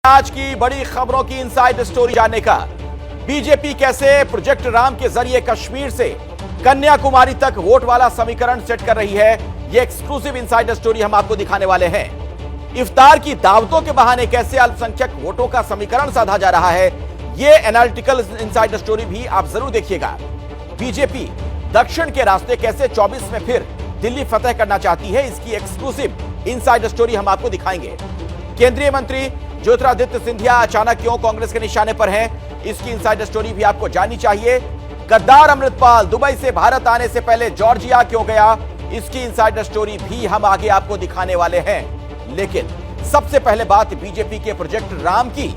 आज की बड़ी खबरों की इनसाइड स्टोरी जानने का, बीजेपी कैसे प्रोजेक्ट राम के जरिए कश्मीर से कन्याकुमारी तक वोट वाला समीकरण सेट कर रही है, यह एक्सक्लूसिव इनसाइड स्टोरी हम आपको दिखाने वाले हैं। इफ्तार की दावतों के बहाने कैसे अल्पसंख्यक वोटों का समीकरण साधा जा रहा है, यह एनालिटिकल इनसाइड स्टोरी भी आप जरूर देखिएगा। बीजेपी दक्षिण के रास्ते कैसे 24 में फिर दिल्ली फतेह करना चाहती है, इसकी एक्सक्लूसिव इनसाइड स्टोरी हम आपको दिखाएंगे। केंद्रीय मंत्री ज्योतिरादित्य सिंधिया अचानक क्यों कांग्रेस के निशाने पर हैं, इसकी इनसाइड स्टोरी भी आपको जाननी चाहिए। गद्दार अमृतपाल दुबई से भारत आने से पहले जॉर्जिया क्यों गया, इसकी इनसाइड स्टोरी भी हम आगे आपको दिखाने वाले हैं। लेकिन सबसे पहले बात बीजेपी के प्रोजेक्ट राम की।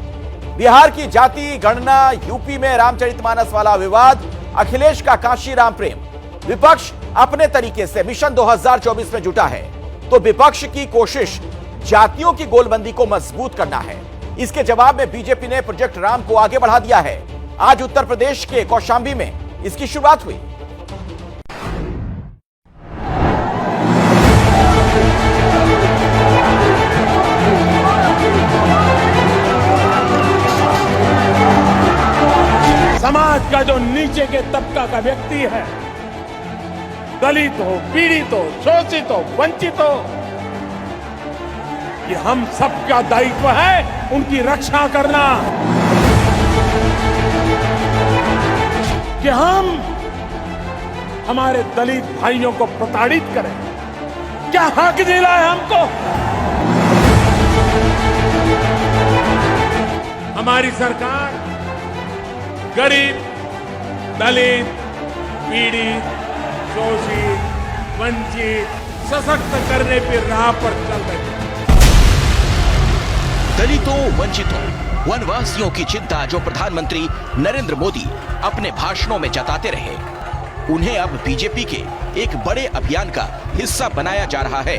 बिहार की जाति गणना, यूपी में रामचरितमानस वाला विवाद, अखिलेश का काशी राम प्रेम। विपक्ष अपने तरीके से मिशन 2024 में जुटा है, तो विपक्ष की कोशिश जातियों की गोलबंदी को मजबूत करना है। इसके जवाब में बीजेपी ने प्रोजेक्ट राम को आगे बढ़ा दिया है। आज उत्तर प्रदेश के कौशांबी में इसकी शुरुआत हुई। समाज का जो नीचे के तबका का व्यक्ति है, दलित हो, पीड़ित हो, शोषित हो, वंचित हो, ये हम सबका दायित्व है उनकी रक्षा करना। कि हम हमारे दलित भाइयों को प्रताड़ित करें, क्या हक दिला है हमको? हमारी सरकार गरीब, दलित, पीड़ित, शोषित, वंचित, सशक्त करने की राह पर चल रही है। दलितों, वंचितों, वनवासियों की चिंता जो प्रधानमंत्री नरेंद्र मोदी अपने भाषणों में जताते रहे, उन्हें अब बीजेपी के एक बड़े अभियान का हिस्सा बनाया जा रहा है,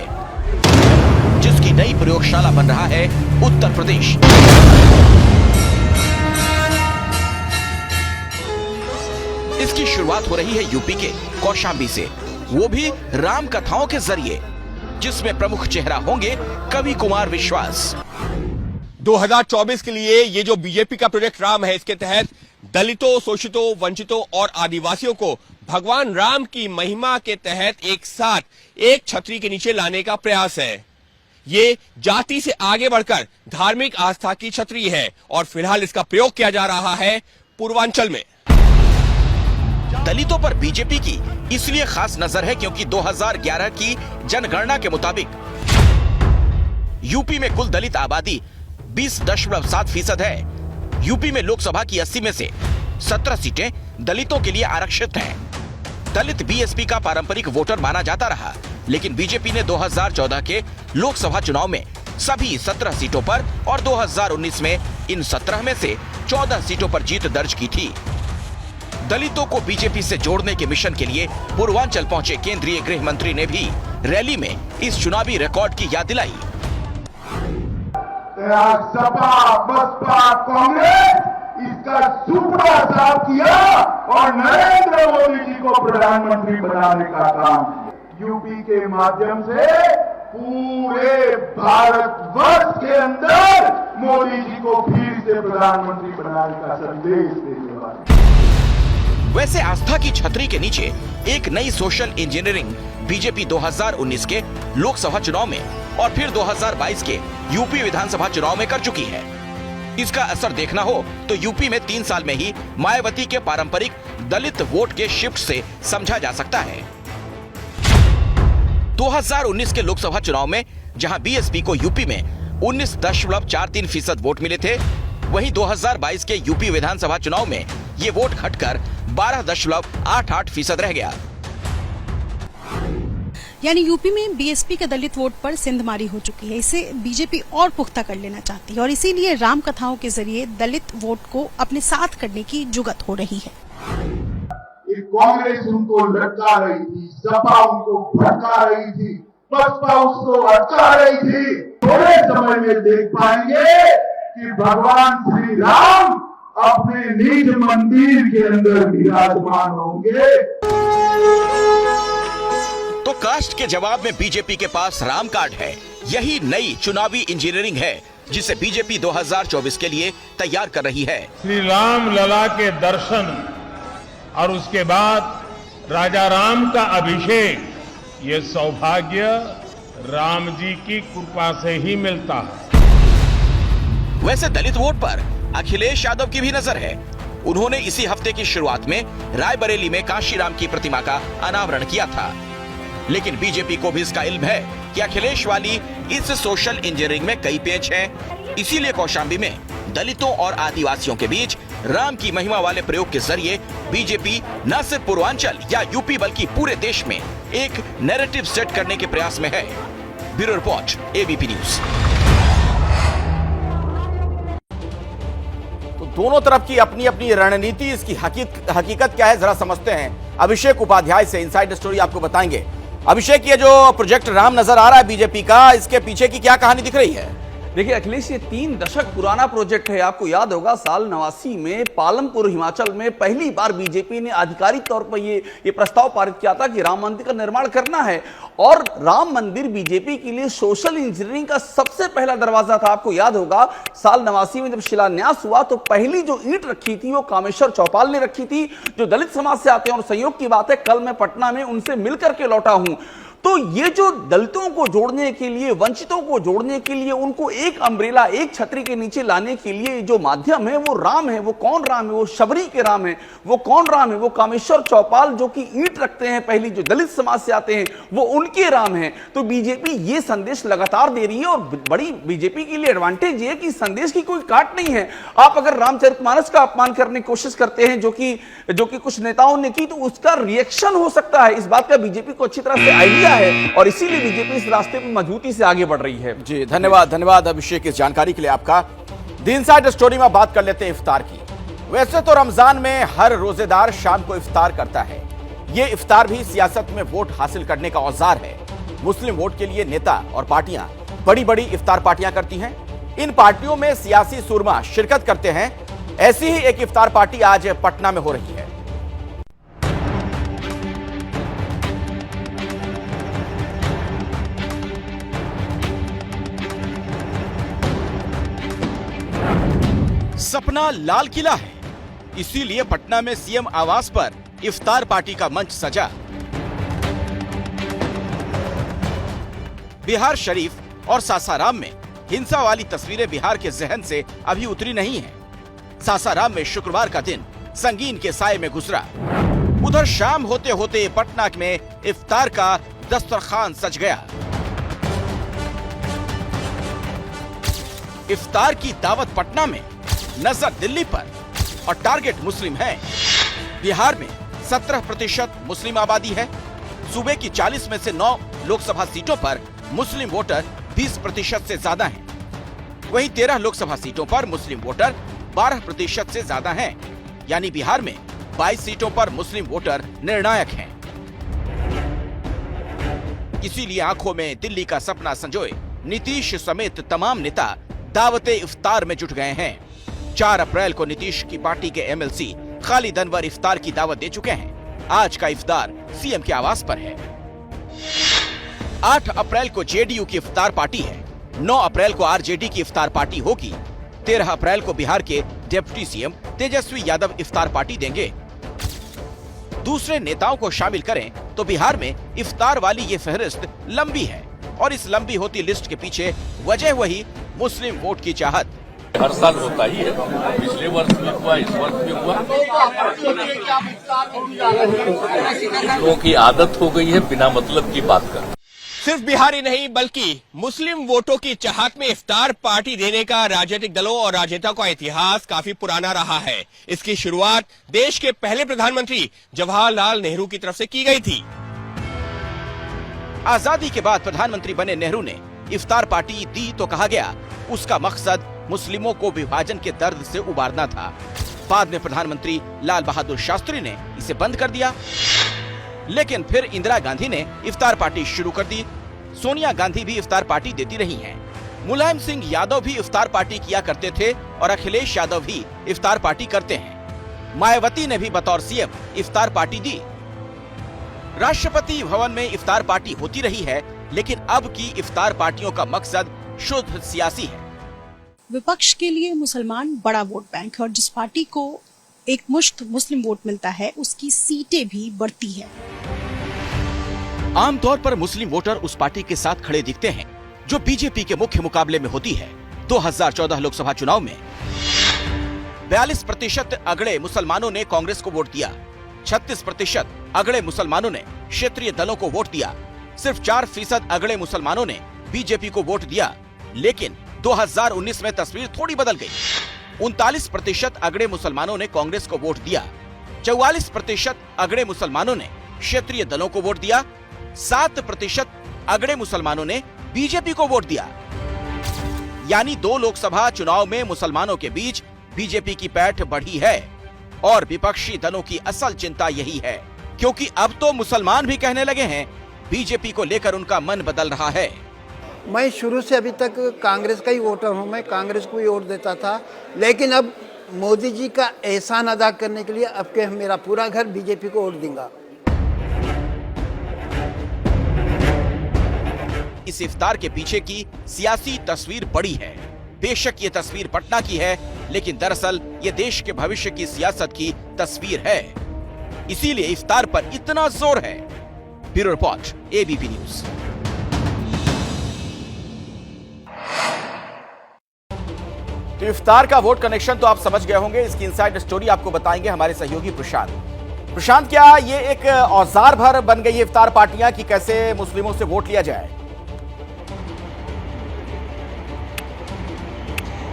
जिसकी नई प्रयोगशाला बन रहा है उत्तर प्रदेश। इसकी शुरुआत हो रही है यूपी के कौशांबी से, वो भी राम कथाओं के जरिए, जिसमें प्रमुख चेहरा होंगे कवि कुमार विश्वास। 2024 के लिए ये जो बीजेपी का प्रोजेक्ट राम है, इसके तहत दलितों, शोषितों, वंचितों और आदिवासियों को भगवान राम की महिमा के तहत एक साथ एक छतरी के नीचे लाने का प्रयास है। ये जाति से आगे बढ़कर धार्मिक आस्था की छतरी है और फिलहाल इसका प्रयोग किया जा रहा है पूर्वांचल में। दलितों पर बीजेपी की इसलिए खास नजर है क्योंकि 2011 की जनगणना के मुताबिक यूपी में कुल दलित आबादी 20.7% है। यूपी में लोकसभा की 80 में से 17 सीटें दलितों के लिए आरक्षित हैं। दलित बीएसपी का पारंपरिक वोटर माना जाता रहा, लेकिन बीजेपी ने 2014 के लोकसभा चुनाव में सभी 17 सीटों पर और 2019 में इन 17 में से 14 सीटों पर जीत दर्ज की थी। दलितों को बीजेपी से जोड़ने के मिशन के लिए पूर्वांचल पहुंचे केंद्रीय गृह मंत्री ने भी रैली में इस चुनावी रिकॉर्ड की याद दिलाई। सपा, बसपा, कांग्रेस इसका सुपड़ा साफ किया और नरेंद्र मोदी जी को प्रधानमंत्री बनाने का काम यूपी के माध्यम से पूरे भारतवर्ष के अंदर मोदी जी को फिर से प्रधानमंत्री बनाने का संदेश देने वाले। वैसे आस्था की छतरी के नीचे एक नई सोशल इंजीनियरिंग बीजेपी 2019 के लोकसभा चुनाव में और फिर 2022 के यूपी विधानसभा चुनाव में कर चुकी है। इसका असर देखना हो तो यूपी में 3 साल में ही मायावती के पारंपरिक दलित वोट के शिफ्ट से समझा जा सकता है। 2019 के लोकसभा चुनाव में जहां बीएसपी को यूपी में 19.43% वोट मिले थे, वहीं 2022 के यूपी विधानसभा चुनाव में ये वोट घटकर 12.88% रह गया। यानी यूपी में बीएसपी के दलित वोट पर सिंधमारी हो चुकी है। इसे बीजेपी और पुख्ता कर लेना चाहती है और इसीलिए राम कथाओं के जरिए दलित वोट को अपने साथ करने की जुगत हो रही है। कांग्रेस उनको लटका रही थी, सपा उनको भटका रही थी, बसपा उसको अटका रही थी। थोड़े समय में देख पाएंगे कि भगवान श्री राम अपने निज मंदिर के अंदर विराजमान होंगे। तो कास्ट के जवाब में बीजेपी के पास राम कार्ड है। यही नई चुनावी इंजीनियरिंग है जिसे बीजेपी 2024 के लिए तैयार कर रही है। श्री राम लला के दर्शन और उसके बाद राजा राम का अभिषेक, ये सौभाग्य राम जी की कृपा से ही मिलता है। वैसे दलित वोट पर अखिलेश यादव की भी नजर है। उन्होंने इसी हफ्ते की शुरुआत में रायबरेली में काशीराम की प्रतिमा का अनावरण किया था। लेकिन बीजेपी को भी इसका इल्म है कि अखिलेश वाली इस सोशल इंजीनियरिंग में कई पेच हैं। इसीलिए कौशाम्बी में दलितों और आदिवासियों के बीच राम की महिमा वाले प्रयोग के जरिए बीजेपी न सिर्फ पूर्वांचल या यूपी बल्कि पूरे देश में एक नैरेटिव सेट करने के प्रयास में है। Bureau report, ABP news. तो दोनों तरफ की अपनी अपनी रणनीति, इसकी हकीकत क्या है जरा समझते हैं। अभिषेक उपाध्याय से इनसाइड स्टोरी आपको बताएंगे। अभिषेक, ये जो प्रोजेक्ट राम नजर आ रहा है बीजेपी का, इसके पीछे की क्या कहानी दिख रही है? देखिए अखिलेश, ये 3 दशक पुराना प्रोजेक्ट है। आपको याद होगा साल 89 में पालमपुर हिमाचल में पहली बार बीजेपी ने आधिकारिक तौर पर ये प्रस्ताव पारित किया था कि राम मंदिर का निर्माण करना है। और राम मंदिर बीजेपी के लिए सोशल इंजीनियरिंग का सबसे पहला दरवाजा था। आपको याद होगा साल 89 में जब शिलान्यास हुआ तो पहली जो ईंट रखी थी वो कामेश्वर चौपाल ने रखी थी, जो दलित समाज से आते हैं। और संयोग की बात है, कल मैं पटना में उनसे मिलकर के लौटा हूं। तो ये जो दलितों को जोड़ने के लिए, वंचितों को जोड़ने के लिए, उनको एक अम्ब्रेला, एक छतरी के नीचे लाने के लिए जो माध्यम है वो राम है। वो कौन राम है? वो शबरी के राम है। वो कौन राम है? वो कामेश्वर चौपाल जो कि ईंट रखते हैं पहली, जो दलित समाज से आते हैं, वो उनके राम है। तो बीजेपी ये संदेश लगातार दे रही है। और बड़ी बीजेपी के लिए एडवांटेज ये है कि संदेश की कोई काट नहीं है। आप अगर रामचरितमानस का अपमान करने की कोशिश करते हैं, जो कि कुछ नेताओं ने की, तो उसका रिएक्शन हो सकता है। इस बात का बीजेपी को अच्छी तरह से आइडिया है और इसीलिए बीजेपी इस रास्ते पर मजबूती से आगे बढ़ रही है। जी धन्यवाद अभिषेक इस जानकारी के लिए आपका। द इनसाइड स्टोरी में बात कर लेते हैं इफ्तार की। वैसे तो रमजान में हर रोजेदार शाम को इफ्तार करता है। ये इफ्तार भी सियासत में वोट हासिल करने का औजार है। मुस्लिम वोट के लिए नेता और पार्टियां बड़ी बड़ी इफ्तार पार्टियां करती हैं। इन पार्टियों में सियासी सुरमा शिरकत करते हैं। ऐसी ही एक इफ्तार पार्टी आज पटना में हो रही है। सपना लाल किला है, इसीलिए पटना में सीएम आवास पर इफ्तार पार्टी का मंच सजा। बिहार शरीफ और सासाराम में हिंसा वाली तस्वीरें बिहार के जहन से अभी उतरी नहीं हैं। सासाराम में शुक्रवार का दिन संगीन के साए में गुजरा। उधर शाम होते होते पटना में इफ्तार का दस्तरखान सज गया। इफ्तार की दावत पटना में, नजर दिल्ली पर और टारगेट मुस्लिम है। बिहार में 17% मुस्लिम आबादी है। सूबे की 40 में से 9 लोकसभा सीटों पर मुस्लिम वोटर 20% से ज्यादा हैं। वहीं 13 लोकसभा सीटों पर मुस्लिम वोटर 12% से ज्यादा हैं। यानी बिहार में 22 सीटों पर मुस्लिम वोटर निर्णायक हैं। इसीलिए आंखों में दिल्ली का सपना संजोए नीतीश समेत तमाम नेता दावते इफ्तार में जुट गए हैं। 4 अप्रैल को नीतीश की पार्टी के एमएलसी खालिद अनवर इफ्तार की दावत दे चुके हैं। आज का इफ्तार सीएम के आवास पर है। 8 अप्रैल को जेडीयू की इफ्तार पार्टी है। 9 अप्रैल को आरजेडी की इफ्तार पार्टी होगी। 13 अप्रैल को बिहार के डिप्टी सीएम तेजस्वी यादव इफ्तार पार्टी देंगे। दूसरे नेताओं को शामिल करें तो बिहार में इफ्तार वाली ये फहरिस्त लंबी है। और इस लंबी होती लिस्ट के पीछे वजह वही मुस्लिम वोट की चाहत। हर साल होता ही है, पिछले वर्ष भी हुआ, इस वर्ष भी हुआ। लोगों की आदत हो गई है बिना मतलब की बात करना। सिर्फ बिहार ही नहीं बल्कि मुस्लिम वोटों की चाहत में इफ्तार पार्टी देने का राजनीतिक दलों और राजनेताओं का इतिहास काफी पुराना रहा है। इसकी शुरुआत देश के पहले प्रधानमंत्री जवाहरलाल नेहरू की तरफ से की गई थी। आजादी के बाद प्रधानमंत्री बने नेहरू ने इफ्तार पार्टी दी तो कहा गया उसका मकसद मुस्लिमों को विभाजन के दर्द से उबारना था। बाद में प्रधानमंत्री लाल बहादुर शास्त्री ने इसे बंद कर दिया। लेकिन फिर इंदिरा गांधी ने इफ्तार पार्टी शुरू कर दी। सोनिया गांधी भी इफ्तार पार्टी देती रही हैं। मुलायम सिंह यादव भी इफ्तार पार्टी किया करते थे और अखिलेश यादव भी इफ्तार पार्टी करते हैं। मायावती ने भी बतौर सीएम इफ्तार पार्टी दी। राष्ट्रपति भवन में इफ्तार पार्टी होती रही है, लेकिन अब की इफ्तार पार्टियों का मकसद शुद्ध सियासी है। विपक्ष के लिए मुसलमान बड़ा वोट बैंक है और जिस पार्टी को एक मुश्त मुस्लिम वोट मिलता है उसकी सीटें भी बढ़ती है। आमतौर पर मुस्लिम वोटर उस पार्टी के साथ खड़े दिखते हैं जो बीजेपी के मुख्य मुकाबले में होती है। 2014 लोकसभा चुनाव में 42% अगड़े मुसलमानों ने कांग्रेस को वोट दिया, 36% अगड़े मुसलमानों ने क्षेत्रीय दलों को वोट दिया, सिर्फ 4% अगड़े मुसलमानों ने बीजेपी को वोट दिया। लेकिन 2019 में तस्वीर थोड़ी बदल गई। 39% अगड़े मुसलमानों ने कांग्रेस को वोट दिया, 44% अगड़े मुसलमानों ने क्षेत्रीय दलों को वोट दिया, 7% अगड़े मुसलमानों ने बीजेपी को वोट दिया। यानी 2 लोकसभा चुनाव में मुसलमानों के बीच बीजेपी की पैठ बढ़ी है और विपक्षी दलों की असल चिंता यही है, क्योंकि अब तो मुसलमान भी कहने लगे हैं बीजेपी को लेकर उनका मन बदल रहा है। मैं शुरू से अभी तक कांग्रेस का ही वोटर हूं, मैं कांग्रेस को ही वोट देता था, लेकिन अब मोदी जी का एहसान अदा करने के लिए अब के मेरा पूरा घर बीजेपी को वोट दूंगा। इस इफ्तार के पीछे की सियासी तस्वीर बड़ी है। बेशक ये तस्वीर पटना की है, लेकिन दरअसल ये देश के भविष्य की सियासत की तस्वीर है। इसीलिए इफ्तार पर इतना जोर है। Bureau report, ABP news. तो इफ्तार का वोट कनेक्शन तो आप समझ गए होंगे। इसकी इनसाइड स्टोरी आपको बताएंगे हमारे सहयोगी प्रशांत। प्रशांत, क्या ये एक औजार भर बन गई इफ्तार पार्टियां कि कैसे मुस्लिमों से वोट लिया जाए?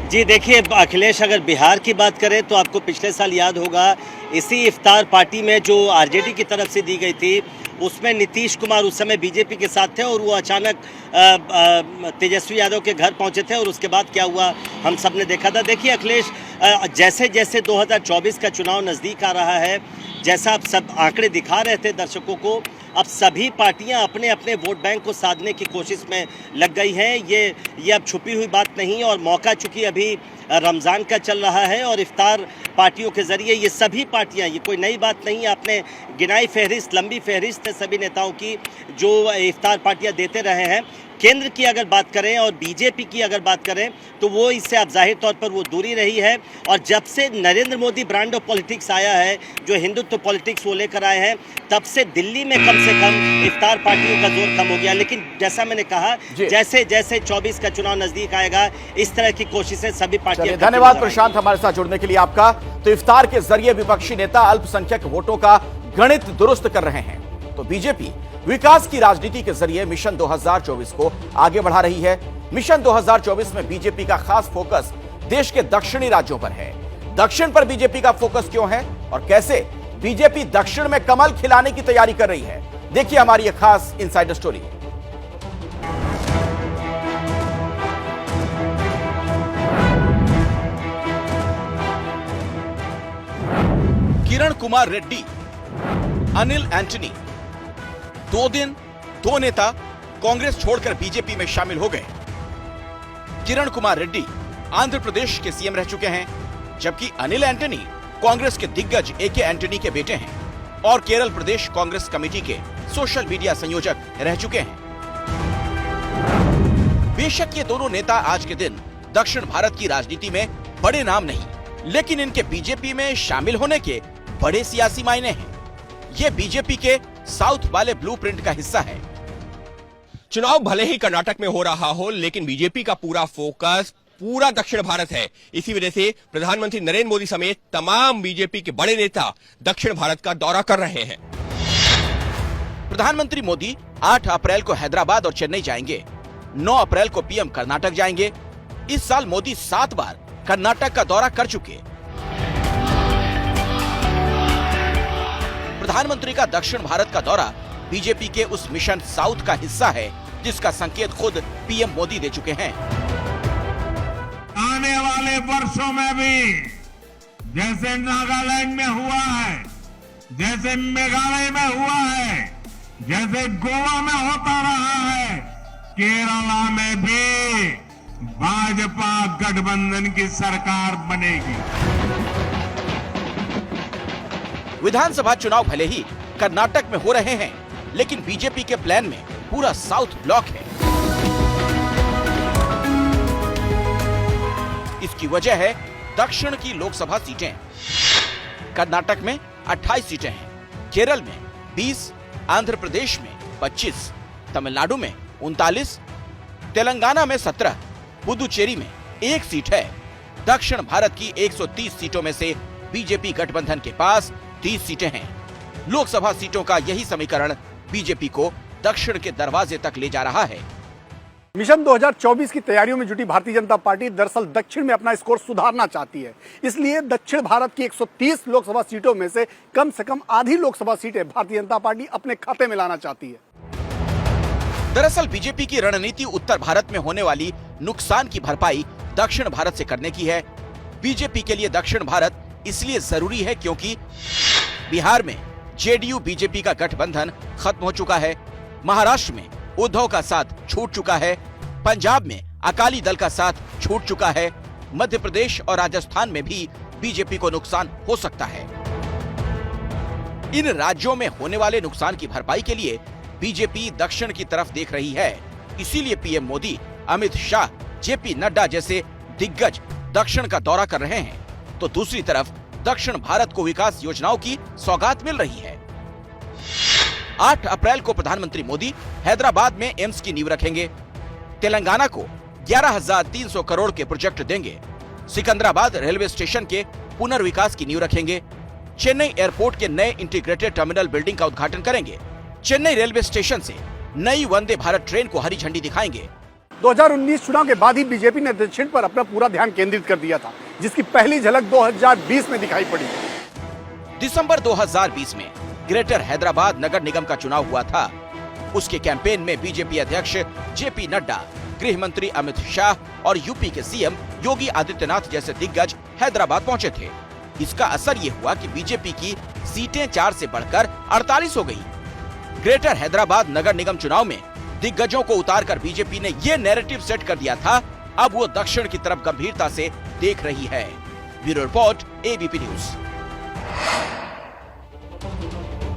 जी देखिए अखिलेश, अगर बिहार की बात करें तो आपको पिछले साल याद होगा इसी इफ्तार पार्टी में जो आरजेडी की तरफ से दी गई थी उसमें नीतीश कुमार उस समय बीजेपी के साथ थे और वो अचानक तेजस्वी यादव के घर पहुंचे थे और उसके बाद क्या हुआ हम सब ने देखा था। देखिए अखिलेश, जैसे जैसे 2024 का चुनाव नज़दीक आ रहा है, जैसा आप सब आंकड़े दिखा रहे थे दर्शकों को, अब सभी पार्टियां अपने अपने वोट बैंक को साधने की कोशिश में लग गई हैं। ये अब छुपी हुई बात नहीं, और मौका चूंकि अभी रमज़ान का चल रहा है और इफ्तार पार्टियों के ज़रिए ये सभी पार्टियां, ये कोई नई बात नहीं है, आपने गिनाई फहरिस्त, लंबी फहरिस्त है सभी नेताओं की जो इफ्तार पार्टियां देते रहे हैं। केंद्र की अगर बात करें और बीजेपी की अगर बात करें तो वो इससे अब जाहिर तौर पर वो दूरी रही है। और जब से Narendra Modi brand of politics आया है, जो हिंदुत्व पॉलिटिक्स वो लेकर आए हैं, तब से दिल्ली में कम से कम इफ्तार पार्टियों का जोर कम हो गया। लेकिन जैसा मैंने कहा, जैसे जैसे 24 का चुनाव नजदीक आएगा, इस तरह की कोशिशें सभी पार्टियां। धन्यवाद प्रशांत हमारे साथ जुड़ने के लिए आपका। तो इफ्तार के जरिए विपक्षी नेता अल्पसंख्यक वोटों का गणित दुरुस्त कर रहे हैं, तो बीजेपी विकास की राजनीति के जरिए मिशन 2024 को आगे बढ़ा रही है। मिशन 2024 में बीजेपी का खास फोकस देश के दक्षिणी राज्यों पर है। दक्षिण पर बीजेपी का फोकस क्यों है और कैसे बीजेपी दक्षिण में कमल खिलाने की तैयारी कर रही है, देखिए हमारी यह खास insider story. Kiran Kumar Reddy, Anil Antony, 2 दिन 2 नेता कांग्रेस छोड़कर बीजेपी में शामिल हो गए। किरण कुमार रेड्डी आंध्र प्रदेश के सीएम रह चुके हैं, जबकि अनिल एंटनी कांग्रेस के दिग्गज एके एंटनी के बेटे हैं और केरल प्रदेश कांग्रेस कमेटी के सोशल मीडिया संयोजक रह चुके हैं। बेशक ये दोनों नेता आज के दिन दक्षिण भारत की राजनीति में बड़े नाम नहीं, लेकिन इनके बीजेपी में शामिल होने के बड़े सियासी मायने हैं। ये बीजेपी के साउथ वाले ब्लूप्रिंट का हिस्सा है। चुनाव भले ही कर्नाटक में हो रहा हो, लेकिन बीजेपी का पूरा फोकस पूरा दक्षिण भारत है। इसी वजह से प्रधानमंत्री नरेंद्र मोदी समेत तमाम बीजेपी के बड़े नेता दक्षिण भारत का दौरा कर रहे हैं। प्रधानमंत्री मोदी 8 अप्रैल को हैदराबाद और चेन्नई जाएंगे, 9 अप्रैल को पीएम कर्नाटक जाएंगे। इस साल मोदी 7 बार कर्नाटक का दौरा कर चुके। प्रधानमंत्री का दक्षिण भारत का दौरा बीजेपी के उस मिशन साउथ का हिस्सा है, जिसका संकेत खुद पीएम मोदी दे चुके हैं। आने वाले वर्षों में भी जैसे नागालैंड में हुआ है, जैसे मेघालय में हुआ है, जैसे गोवा में होता रहा है, केरला में भी भाजपा गठबंधन की सरकार बनेगी। विधानसभा चुनाव भले ही कर्नाटक में हो रहे हैं, लेकिन बीजेपी के प्लान में पूरा साउथ ब्लॉक है। इसकी वजह है दक्षिण की लोकसभा सीटें। कर्नाटक में 28 सीटें हैं, केरल में 20, आंध्र प्रदेश में 25, तमिलनाडु में 39, तेलंगाना में 17, पुदुचेरी में 1 सीट है। दक्षिण भारत की 130 सीटों में से बीजेपी गठबंधन के पास 30 सीटें हैं। लोकसभा सीटों का यही समीकरण बीजेपी को दक्षिण के दरवाजे तक ले जा रहा है। मिशन 2024 की तैयारियों में जुटी भारतीय जनता पार्टी दरअसल दक्षिण में अपना स्कोर सुधारना चाहती है। इसलिए दक्षिण भारत की 130 लोकसभा सीटों में से कम आधी लोकसभा सीटें भारतीय जनता पार्टी अपने खाते में लाना चाहती है। दरअसल बीजेपी की रणनीति उत्तर भारत में होने वाली नुकसान की भरपाई दक्षिण भारत से करने की है। बीजेपी के लिए दक्षिण भारत इसलिए जरूरी है क्योंकि बिहार में जेडीयू बीजेपी का गठबंधन खत्म हो चुका है, महाराष्ट्र में उद्धव का साथ छूट चुका है, पंजाब में अकाली दल का साथ छूट चुका है, मध्य प्रदेश और राजस्थान में भी बीजेपी को नुकसान हो सकता है। इन राज्यों में होने वाले नुकसान की भरपाई के लिए बीजेपी दक्षिण की तरफ देख रही है। इसीलिए पीएम मोदी, अमित शाह, जेपी नड्डा जैसे दिग्गज दक्षिण का दौरा कर रहे हैं, तो दूसरी तरफ दक्षिण भारत को विकास योजनाओं की सौगात मिल रही है। 8 अप्रैल को प्रधानमंत्री मोदी हैदराबाद में एम्स की नींव रखेंगे, तेलंगाना को 11,300 करोड़ के प्रोजेक्ट देंगे, सिकंदराबाद रेलवे स्टेशन के पुनर्विकास की नींव रखेंगे, चेन्नई एयरपोर्ट के नए इंटीग्रेटेड टर्मिनल बिल्डिंग का उद्घाटन करेंगे, चेन्नई रेलवे स्टेशन से नई वंदे भारत ट्रेन को हरी झंडी दिखाएंगे। 2019 चुनाव के बाद ही बीजेपी ने दक्षिण पर अपना पूरा ध्यान केंद्रित कर दिया था, जिसकी पहली झलक 2020 में दिखाई पड़ी। दिसंबर 2020 में ग्रेटर हैदराबाद नगर निगम का चुनाव हुआ था। उसके कैंपेन में बीजेपी अध्यक्ष जेपी नड्डा, गृह मंत्री अमित शाह और यूपी के सीएम योगी आदित्यनाथ जैसे दिग्गज हैदराबाद पहुंचे थे। इसका असर ये हुआ कि बीजेपी की सीटें 4 से बढ़कर 48 हो गई। ग्रेटर हैदराबाद नगर निगम चुनाव में दिग्गजों को उतारकर बीजेपी ने ये नैरेटिव सेट कर दिया था। अब वो दक्षिण की तरफ गंभीरता से देख रही है। Bureau report, ABP news.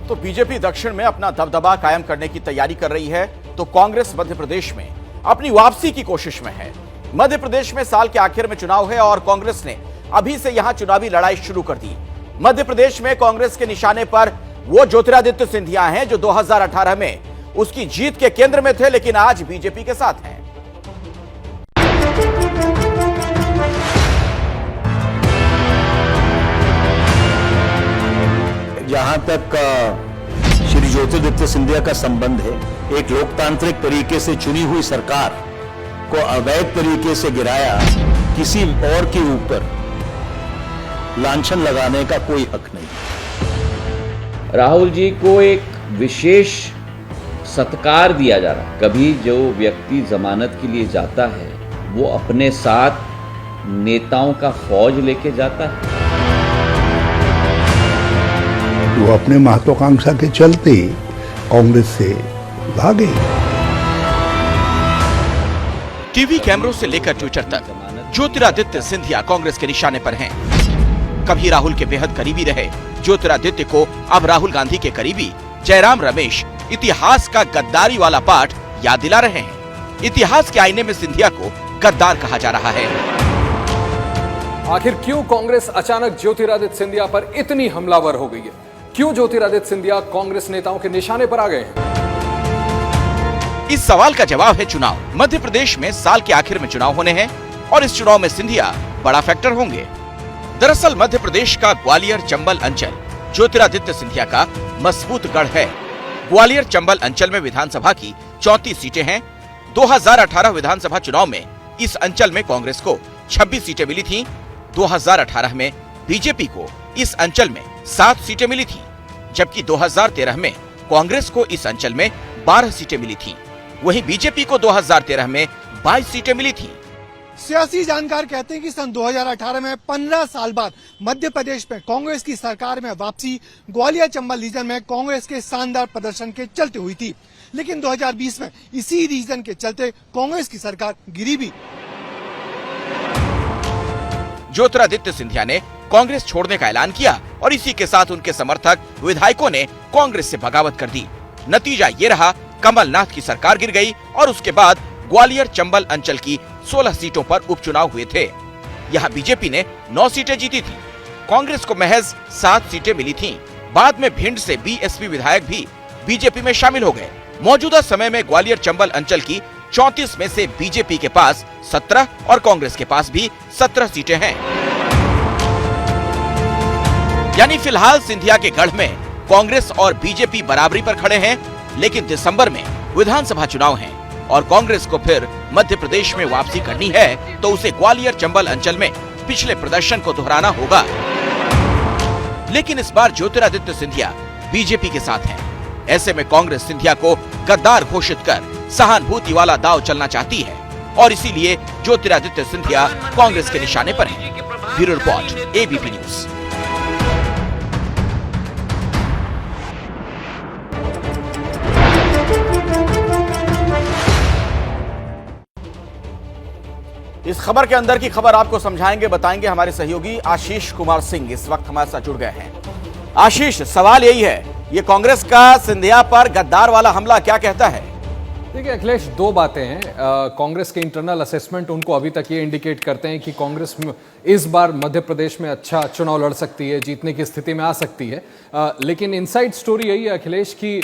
तो बीजेपी दक्षिण में अपना दबदबा कायम करने की तैयारी कर रही है, तो कांग्रेस मध्य प्रदेश में अपनी वापसी की कोशिश में है। मध्य प्रदेश में साल के आखिर में चुनाव है और कांग्रेस ने अभी से यहां चुनावी लड़ाई शुरू कर दी। मध्य प्रदेश में कांग्रेस के निशाने पर वो ज्योतिरादित्य सिंधिया हैं जो 2018 में उसकी जीत के केंद्र में थे, लेकिन आज बीजेपी के साथ हैं। जहां तक श्री ज्योतिरादित्य सिंधिया का संबंध है, एक लोकतांत्रिक तरीके से चुनी हुई सरकार को अवैध तरीके से गिराया, किसी और के ऊपर लांछन लगाने का कोई हक नहीं। राहुल जी को एक विशेष सत्कार दिया जा रहा है। कभी जो व्यक्ति जमानत के लिए जाता है वो अपने साथ नेताओं का फौज लेके जाता है। वो अपने महत्वाकांक्षा के चलते कांग्रेस से भागे। टीवी कैमरों से लेकर ट्विटर तक ज्योतिरादित्य सिंधिया कांग्रेस के निशाने पर हैं। कभी राहुल के बेहद करीबी रहे ज्योतिरादित्य को अब राहुल गांधी के करीबी जयराम रमेश इतिहास का गद्दारी वाला पाठ याद दिला रहे हैं। इतिहास के आईने में सिंधिया को गद्दार कहा जा रहा है। आखिर क्यों कांग्रेस अचानक ज्योतिरादित्य सिंधिया पर इतनी हमलावर हो गई है? क्यों ज्योतिरादित्य सिंधिया कांग्रेस नेताओं के निशाने पर आ गए हैं? इस सवाल का जवाब है चुनाव। मध्य प्रदेश में साल के आखिर में चुनाव होने हैं और इस चुनाव में सिंधिया बड़ा फैक्टर होंगे। दरअसल मध्य प्रदेश का ग्वालियर चंबल अंचल ज्योतिरादित्य सिंधिया का मजबूत गढ़ है। ग्वालियर चंबल अंचल में विधानसभा की 34 सीटें हैं। 2018 विधानसभा चुनाव में इस अंचल में कांग्रेस को 26 सीटें मिली थीं। 2018 में बीजेपी को इस अंचल में 7 सीटें मिली थीं, जबकि 2013 में कांग्रेस को इस अंचल में 12 सीटें मिली थीं। वहीं बीजेपी को 2013 में 22 सीटें मिली थीं। सियासी जानकार कहते हैं कि सन 2018 में 15 साल बाद मध्य प्रदेश में कांग्रेस की सरकार में वापसी ग्वालियर चंबल रीजन में कांग्रेस के शानदार प्रदर्शन के चलते हुई थी, लेकिन 2020 में इसी रीजन के चलते कांग्रेस की सरकार गिरी भी। ज्योतिरादित्य सिंधिया ने कांग्रेस छोड़ने का ऐलान किया और इसी के साथ उनके समर्थक विधायकों ने कांग्रेस से बगावत कर दी। नतीजा ये रहा, कमलनाथ की सरकार गिर गई और उसके बाद ग्वालियर चंबल अंचल की 16 सीटों पर उपचुनाव हुए थे। यहाँ बीजेपी ने 9 सीटें जीती थी, कांग्रेस को महज 7 सीटें मिली थीं। बाद में भिंड से बीएसपी विधायक भी बीजेपी में शामिल हो गए। मौजूदा समय में ग्वालियर चंबल अंचल की 34 में से बीजेपी के पास 17 और कांग्रेस के पास भी 17 सीटें हैं। यानी फिलहाल सिंधिया के गढ़ में कांग्रेस और बीजेपी बराबरी पर खड़े हैं, लेकिन दिसंबर में विधानसभा चुनाव हैं और कांग्रेस को फिर मध्य प्रदेश में वापसी करनी है तो उसे ग्वालियर चंबल अंचल में पिछले प्रदर्शन को दोहराना होगा। लेकिन इस बार ज्योतिरादित्य सिंधिया बीजेपी के साथ हैं। ऐसे में कांग्रेस सिंधिया को गद्दार घोषित कर सहानुभूति वाला दांव चलना चाहती है और इसीलिए ज्योतिरादित्य सिंधिया कांग्रेस के निशाने पर हैं। Bureau report, ABP news. इस खबर के अंदर की खबर आपको समझाएंगे, बताएंगे हमारे सहयोगी आशीष कुमार सिंह इस वक्त हमारे साथ जुड़ गए हैं। आशीष, सवाल यही है, ये कांग्रेस का सिंधिया पर गद्दार वाला हमला क्या कहता है? देखिए अखिलेश, दो बातें हैं। कांग्रेस के इंटरनल असेसमेंट उनको अभी तक ये इंडिकेट करते हैं कि कांग्रेस इस बार मध्य प्रदेश में अच्छा चुनाव लड़ सकती है, जीतने की स्थिति में आ सकती है। लेकिन इनसाइड स्टोरी यही है अखिलेश कि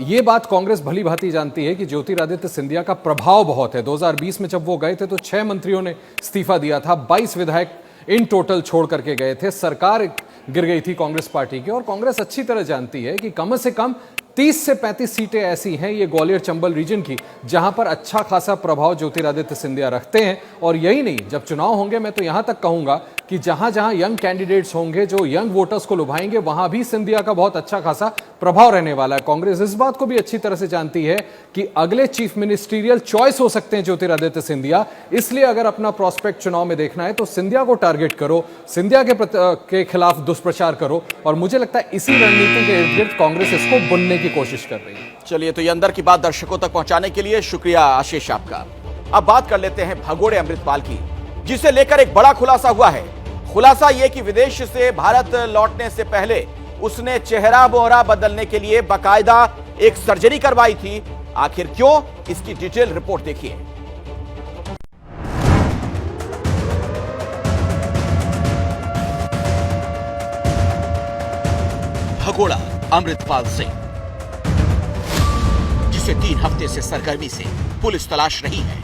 ये बात कांग्रेस भली भांति जानती है कि ज्योतिरादित्य सिंधिया का प्रभाव बहुत है। 2020 में जब वो गए थे तो 6 मंत्रियों ने इस्तीफा दिया था, 22 विधायक इन टोटल छोड़ करके गए थे, सरकार गिर गई थी कांग्रेस पार्टी की। और कांग्रेस अच्छी तरह जानती है कि कम से कम 30 से 35 सीटें ऐसी हैं ये ग्वालियर चंबल रीजन की जहां पर अच्छा खासा प्रभाव ज्योतिरादित्य सिंधिया रखते हैं। और यही नहीं, जब चुनाव होंगे मैं तो यहां तक कहूंगा कि जहां जहां यंग कैंडिडेट्स होंगे जो यंग वोटर्स को लुभाएंगे वहां भी सिंधिया का बहुत अच्छा खासा प्रभाव रहने वाला है। कांग्रेस इस बात को भी अच्छी तरह से जानती है कि अगले चीफ मिनिस्ट्रियल चॉइस हो सकते हैं ज्योतिरादित्य सिंधिया। इसलिए अगर अपना प्रोस्पेक्ट चुनाव में देखना है तो सिंधिया को टारगेट करो, सिंधिया के खिलाफ दुष्प्रचार करो। और मुझे लगता है इसी रणनीति के इर्द गिर्द कांग्रेस इसको बुनने की कोशिश कर रही है। चलिए, तो ये अंदर की बात दर्शकों तक पहुंचाने के लिए शुक्रिया आशीष आपका। अब बात कर लेते हैं भगोड़े अमृतपाल की, जिसे लेकर एक बड़ा खुलासा हुआ है। खुलासा यह कि विदेश से भारत लौटने से पहले उसने चेहरा मोहरा बदलने के लिए बाकायदा एक सर्जरी करवाई थी। आखिर क्यों, इसकी डिटेल रिपोर्ट देखिए। भगोड़ा अमृतपाल सिंह, जिसे 3 हफ्ते से सरगर्मी से पुलिस तलाश रही है,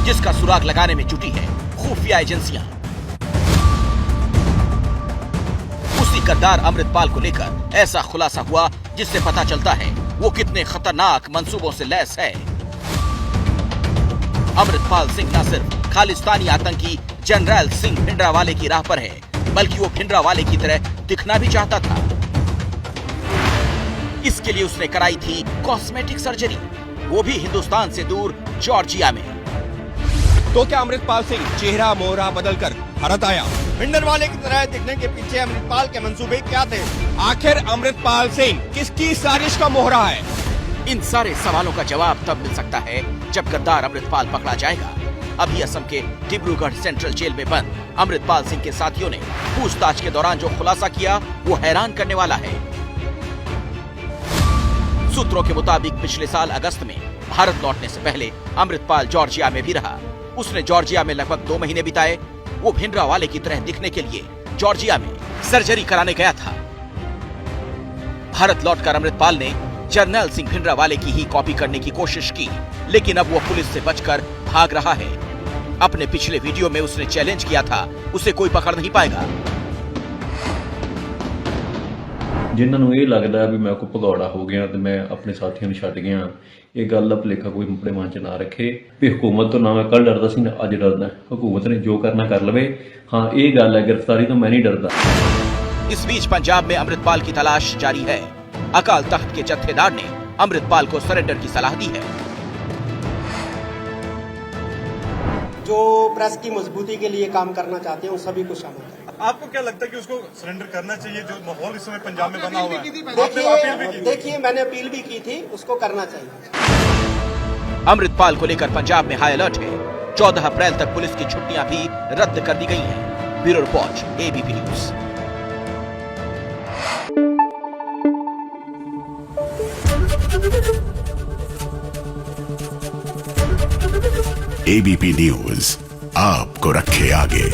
जिसका सुराग लगाने में जुटी है खुफिया एजेंसियां, उसी गद्दार अमृतपाल को लेकर ऐसा खुलासा हुआ जिससे पता चलता है वो कितने खतरनाक मंसूबों से लैस है। अमृतपाल सिंह न सिर्फ खालिस्तानी आतंकी जनरल सिंह भिंडरावाले की राह पर है, बल्कि वो भिंडरावाले की तरह दिखना भी चाहता था। इसके लिए उसने कराई थी कॉस्मेटिक सर्जरी, वो भी हिंदुस्तान से दूर जॉर्जिया में। तो क्या अमृतपाल सिंह चेहरा मोहरा बदलकर भारत आया? भिंडरवाले की तरह दिखने के पीछे अमृतपाल के मंसूबे क्या थे? आखिर अमृतपाल सिंह किसकी साजिश का मोहरा है? इन सारे सवालों का जवाब तब मिल सकता है जब गद्दार अमृतपाल पकड़ा जाएगा। अभी असम के डिब्रूगढ़ सेंट्रल जेल में बंद अमृतपाल सिंह के साथियों ने पूछताछ के दौरान जो खुलासा किया वो हैरान करने वाला है। सूत्रों के मुताबिक पिछले साल अगस्त में भारत लौटने से पहले अमृतपाल जॉर्जिया में भी रहा। उसने जॉर्जिया में लगभग 2 महीने बिताए। वो भिंडरावाले की तरह दिखने के लिए जॉर्जिया में सर्जरी कराने गया था। भारत लौटकर अमृतपाल ने जर्नल सिंह भिंडरावाले की ही कॉपी करने की कोशिश की, लेकिन अब वो पुलिस से बचकर भाग रहा है। अपने पिछले वीडियो में उसने चैलेंज किया था उसे कोई पकड़ नहीं पाएगा। जिन्होंने ये लगता भी मैं कोई भगौड़ा हो गया तो मैं अपने साथियों ने छड्ड गया, ये गल का भुलेखा कोई अपने मन च ना रखे भी हुकूमत तो ना मैं कल डरदा सी ना अज डरदा। हुकूमत ने जो करना कर लवे। हाँ, ये गल है, गिरफ्तारी तो मैं नहीं डरदा। इस बीच पंजाब में अमृतपाल की तलाश जारी है। अकाल तख्त के जत्थेदार ने अमृतपाल को सरेंडर की सलाह दी है। जो प्रेस की मजबूती के लिए काम करना चाहते हैं उन सभी को शामिल है। आपको क्या लगता है कि उसको सरेंडर करना चाहिए? जो माहौल इस समय पंजाब में बना हुआ है। देखिए, मैंने अपील भी की थी, उसको करना चाहिए। अमृतपाल को लेकर पंजाब में हाई अलर्ट है। 14 अप्रैल तक पुलिस की छुट्टियां भी रद्द कर दी गई हैं। Bureau report, ABP news. ABP news आपको रखे आगे।